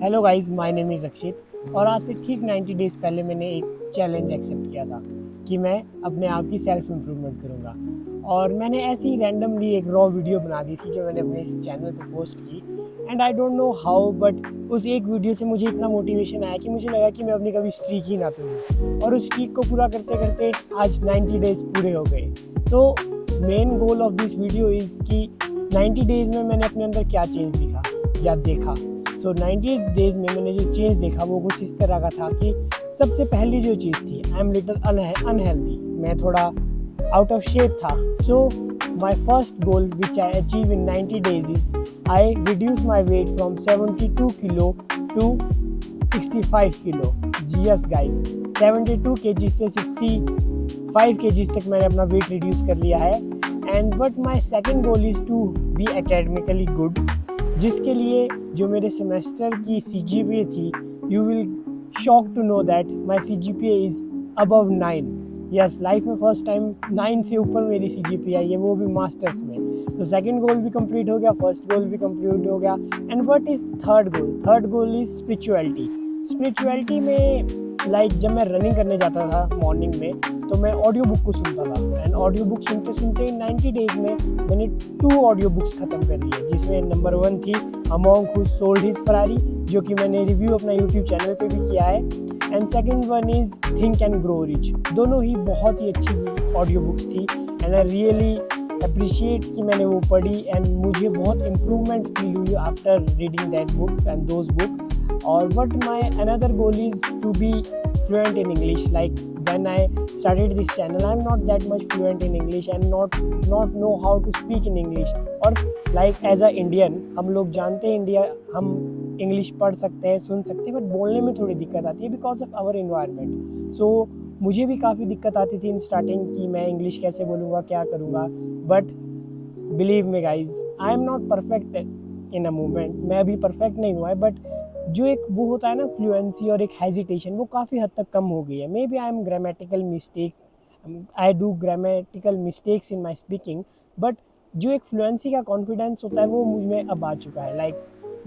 Hello guys, my name is अक्षित। और आज से ठीक 90 डेज़ पहले मैंने एक चैलेंज एक्सेप्ट किया था कि मैं अपने आप की सेल्फ इम्प्रूवमेंट करूँगा। और मैंने ऐसे ही रैंडमली एक रॉ वीडियो बना दी थी जो मैंने अपने इस चैनल पे पोस्ट की। And I don't know how but उस एक वीडियो से मुझे इतना मोटिवेशन आया कि मुझे लगा कि मैं अपनी कभी स्ट्रीक ही ना तोड़ूँ। और उस स्ट्रीक को पूरा करते करते आज 90 डेज़ पूरे हो गए। तो main goal of this video is कि 90 डेज़ में मैंने अपने अंदर क्या चेंज दिखा या देखा। सो 90 डेज़ में मैंने जो चेंज देखा वो कुछ इस तरह का था कि सबसे पहली जो चीज़ थी, आई एम लिटिल अनहेल्दी। मैं थोड़ा आउट ऑफ शेप था। So my first goal which I achieve in 90 days is I reduce my weight from 72 kilo to 65 kilo. जी यस गाइस, 72 kg से 65 kg तक मैंने अपना वेट रिड्यूस कर लिया है। And but my second goal is to be academically good, जिसके लिए जो मेरे सेमेस्टर की CGPA थी, you will shock to know that my CGPA is above 9। Yes, life में फर्स्ट टाइम 9 से ऊपर मेरी CGPA आई है, वो भी मास्टर्स में। सो सेकंड गोल भी कंप्लीट हो गया, फर्स्ट गोल भी कंप्लीट हो गया। And what is third goal? Third goal is spirituality. Spirituality में जब मैं रनिंग करने जाता था मॉर्निंग में, तो मैं ऑडियो बुक को सुनता था। एंड ऑडियो बुक सुनते सुनते 90 डेज में मैंने 2 ऑडियो बुक्स ख़त्म कर लिए, जिसमें नंबर 1 थी a monk who sold his Ferrari, जो कि मैंने रिव्यू अपना यूट्यूब चैनल पे भी किया है। And second one is think and grow rich. दोनों ही बहुत ही अच्छी ऑडियो बुक्स थी। एंड आई रियली अप्रिशिएट कि मैंने वो पढ़ी एंड मुझे बहुत इम्प्रूवमेंट फील हुई after reading that book and those book. और what my another goal is to be fluent in English. Like when I started this channel, I'm not that much fluent in English and not know how to speak in English. और like as a Indian, हम लोग जानते हैं India, हम English पढ़ सकते हैं, सुन सकते हैं, बट बोलने में थोड़ी दिक्कत आती है बिकॉज ऑफ आवर इन्वायरमेंट। सो मुझे भी काफ़ी दिक्कत आती थी इन स्टार्टिंग कि मैं इंग्लिश कैसे बोलूँगा, क्या करूँगा। But believe me guys, I am not perfect in a moment. मैं अभी परफेक्ट नहीं हुआ है, बट जो एक वो होता है ना फ्लुएंसी और एक हेजिटेशन, वो काफ़ी हद तक कम हो गई है। Maybe I am grammatical mistake, I do grammatical mistakes in my speaking, but जो एक फ्लुएंसी का कॉन्फिडेंस होता है वो मुझ में अब आ चुका है।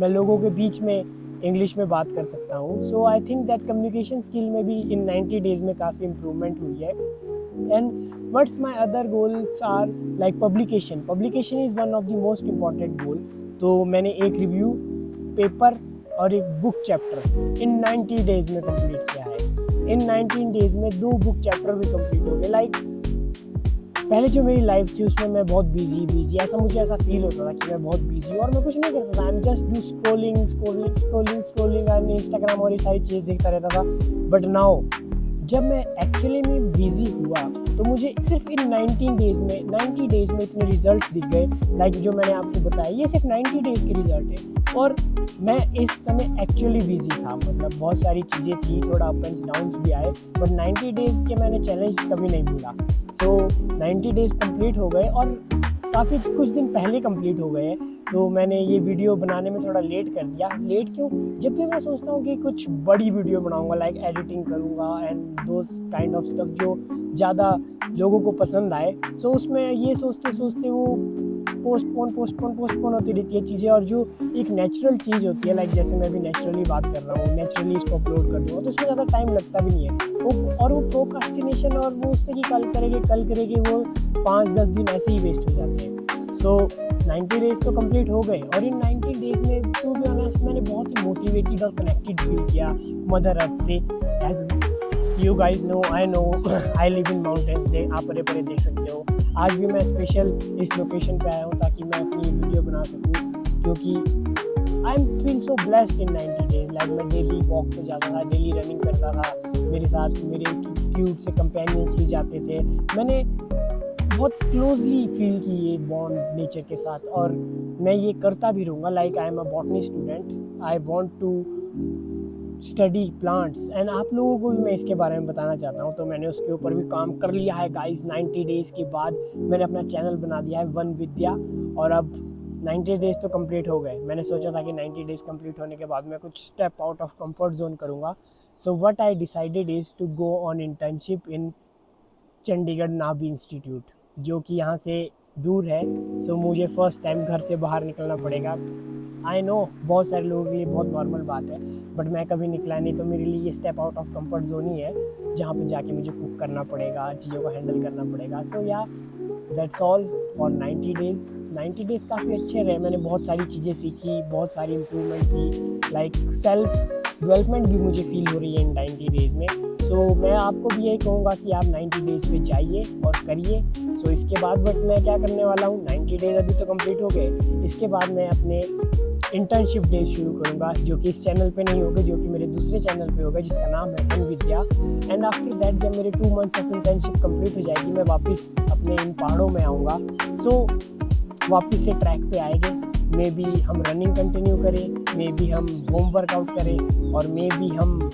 मैं लोगों के बीच में इंग्लिश में बात कर सकता हूँ। So I think that communication skill में भी इन 90 डेज़ में काफ़ी इम्प्रूवमेंट हुई है। And what's my other goals are like publication. Publication is one of the most important goal. तो मैंने एक रिव्यू पेपर और एक बुक चैप्टर इन 90 डेज़ में कंप्लीट किया है। इन 19 डेज़ में 2 बुक चैप्टर भी कंप्लीट हो गए। पहले जो मेरी लाइफ थी उसमें मैं बहुत बिजी मुझे ऐसा फील होता था कि मैं बहुत बिजी हूँ और मैं कुछ नहीं करता था। I am just do scrolling and Instagram और ये सारी चीज़ देखता रहता था। बट नाउ जब मैं एक्चुअली में बिजी हुआ तो मुझे सिर्फ इन 90 डेज़ में इतने रिजल्ट्स दिख गए। जो मैंने आपको बताया, ये सिर्फ 90 डेज़ के रिजल्ट है। और मैं इस समय एक्चुअली बिजी था, मतलब बहुत सारी चीज़ें थी, थोड़ा अप एंड डाउन्स भी आए, बट 90 डेज़ के मैंने चैलेंज कभी नहीं भूला। सो 90 डेज़ कंप्लीट हो गए और काफ़ी कुछ दिन पहले कंप्लीट हो गए। तो मैंने ये वीडियो बनाने में थोड़ा लेट कर दिया। लेट क्यों? जब भी मैं सोचता हूँ कि कुछ बड़ी वीडियो बनाऊँगा, एडिटिंग करूँगा and those kind of stuff जो ज़्यादा लोगों को पसंद आए, सो उसमें ये सोचते सोचते वो पोस्टपोन होती रहती है चीज़ें। और जो एक नेचुरल चीज़ होती है, जैसे मैं भी नेचुरली बात कर रहा हूँ, नेचुरली इसको अपलोड कर दूँगा तो उसमें ज़्यादा टाइम लगता भी नहीं है। वो प्रोक्रास्टिनेशन और वो उससे कि कल करेंगे वो 5-10 दिन ऐसे ही वेस्ट हो जाते हैं। सो 90 डेज़ तो कंप्लीट हो गए और इन 90 डेज़ में टू बी ऑनेस्ट मैंने बहुत ही मोटिवेटेड और कनेक्टेड फील किया मदर अर्थ से। As you guys know, I know I live in mountains, आप परे परे देख सकते हो। आज भी मैं स्पेशल इस लोकेशन पे आया हूँ ताकि मैं अपनी वीडियो बना सकूँ, क्योंकि I am feel so blessed in 90 days. मैं डेली वॉक पे जाता था, डेली रनिंग करता था, मेरे साथ मेरे क्यूट से कंपेनियंस भी जाते थे। मैंने बहुत क्लोजली फील की ये बॉन्ड नेचर के साथ, और मैं ये करता भी रहूँगा। I am a botany student, I want to study plants and आप लोगों को भी मैं इसके बारे में बताना चाहता हूँ। तो मैंने उसके ऊपर भी काम कर लिया है गाइस। 90 डेज़ के बाद मैंने अपना चैनल बना दिया है वन विद्या, और अब 90 डेज़ तो कंप्लीट हो गए। मैंने सोचा था कि 90 डेज़ कंप्लीट होने के बाद मैं कुछ step out of comfort zone करूँगा। So what I decided is to go on internship in Chandigarh Nabhi institute, जो कि यहाँ से दूर है, सो मुझे फ़र्स्ट टाइम घर से बाहर निकलना पड़ेगा। आई नो बहुत सारे लोगों के लिए बहुत नॉर्मल बात है, बट मैं कभी निकला नहीं, तो मेरे लिए ये step out of comfort zone ही है, जहाँ पे जाके मुझे कुक करना पड़ेगा, चीज़ों को हैंडल करना पड़ेगा। सो या that's all for 90 days. 90 days काफ़ी अच्छे रहे, मैंने बहुत सारी चीज़ें सीखी, बहुत सारी इम्प्रूवमेंट की, लाइक सेल्फ डेवलपमेंट भी मुझे फील हो रही है इन 90 डेज़ में। सो मैं आपको भी यही कहूँगा कि आप 90 डेज़ पे जाइए और करिए। सो इसके बाद बट मैं क्या करने वाला हूँ, 90 डेज़ अभी तो कंप्लीट हो गए, इसके बाद मैं अपने इंटर्नशिप डेज शुरू करूँगा, जो कि इस चैनल पे नहीं होगा, जो कि मेरे दूसरे चैनल पे होगा, जिसका नाम है fun Vidya. And after that जब मेरे 2 मंथ्स ऑफ इंटर्नशिप कंप्लीट हो जाएगी, मैं वापस अपने इन पहाड़ों में आऊँगा। सो वापस से ट्रैक पे आएंगे, मे बी हम रनिंग कंटिन्यू करें, मे बी हम होम वर्कआउट करें, और मे बी हम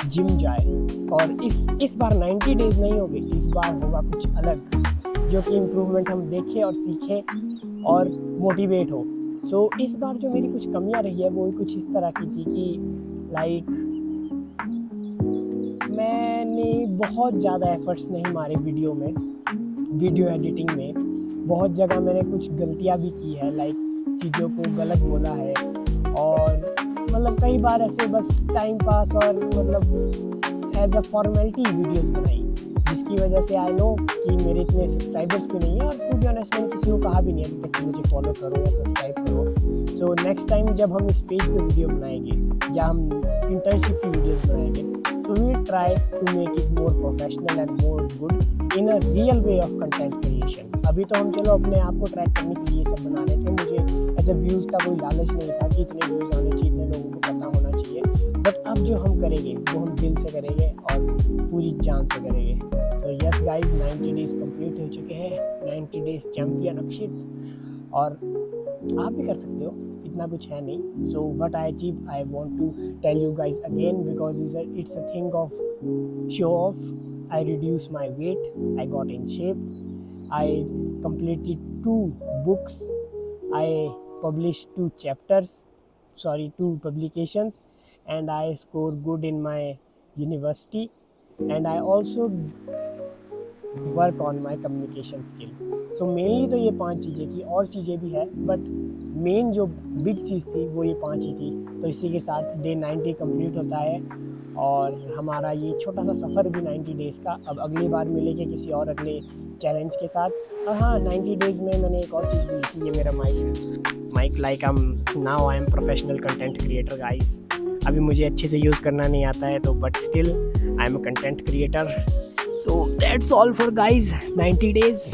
जिम जाए। और इस बार 90 डेज़ नहीं होंगे, इस बार होगा कुछ अलग, जो कि इम्प्रूवमेंट हम देखें और सीखें और मोटिवेट हो। सो इस बार जो मेरी कुछ कमियां रही है वो कुछ इस तरह की थी कि लाइक मैंने बहुत ज़्यादा एफर्ट्स नहीं मारे वीडियो में, वीडियो एडिटिंग में। बहुत जगह मैंने कुछ गलतियां भी की है, लाइक चीज़ों को गलत बोला है, और मतलब कई बार ऐसे बस टाइम पास और मतलब एज अ फॉर्मेलिटी वीडियोस बनाई, जिसकी वजह से आई नो कि मेरे इतने सब्सक्राइबर्स भी नहीं है, और टू बी ऑनेस्ट मैंने किसी को कहा भी नहीं अभी तक कि मुझे फॉलो करो या सब्सक्राइब करो। सो नेक्स्ट टाइम जब हम इस पेज पे वीडियो बनाएंगे या हम इंटर्नशिप की वीडियोस बनाएंगे, तो we will try to make it more professional and more good in a real way of content creation. अभी तो हम चलो अपने आप को ट्रैक करने के लिए ये सब बना रहे थे, मुझे ऐसे व्यूज़ का कोई लालच नहीं था कि इतने व्यूज़ आने चाहिए, इतने लोगों को पता होना चाहिए। बट अब जो हम करेंगे वो हम दिल से करेंगे और पूरी जान से करेंगे। So yes guys, 90 days complete हो चुके हैं, 90 डेज़ चैम्पियन अक्षित, और आप भी कर सकते हो, इतना कुछ है नहीं। So what I achieve I want to tell you guys again, because it's a thing of show off. I reduce my weight, I got in shape, I completed 2 books, I published 2 chapters, 2 publications, and I scored good in my university, and I also work on my communication skill. So mainly तो ये 5 चीज़ें थी, और चीज़ें भी है, but main जो big चीज़ थी वो ये 5 ही थी। तो इसी के साथ डे 90 कंप्लीट होता है, और हमारा ये छोटा सा सफ़र भी 90 डेज़ का। अब अगली बार मिलेंगे किसी और अगले चैलेंज के साथ। और हाँ, 90 डेज़ में मैंने एक और चीज़ भी की, ये मेरा mic like now I am professional content creator guys. अभी मुझे अच्छे से यूज़ करना नहीं आता है, तो but still I am a content creator. So that's all for guys 90 days.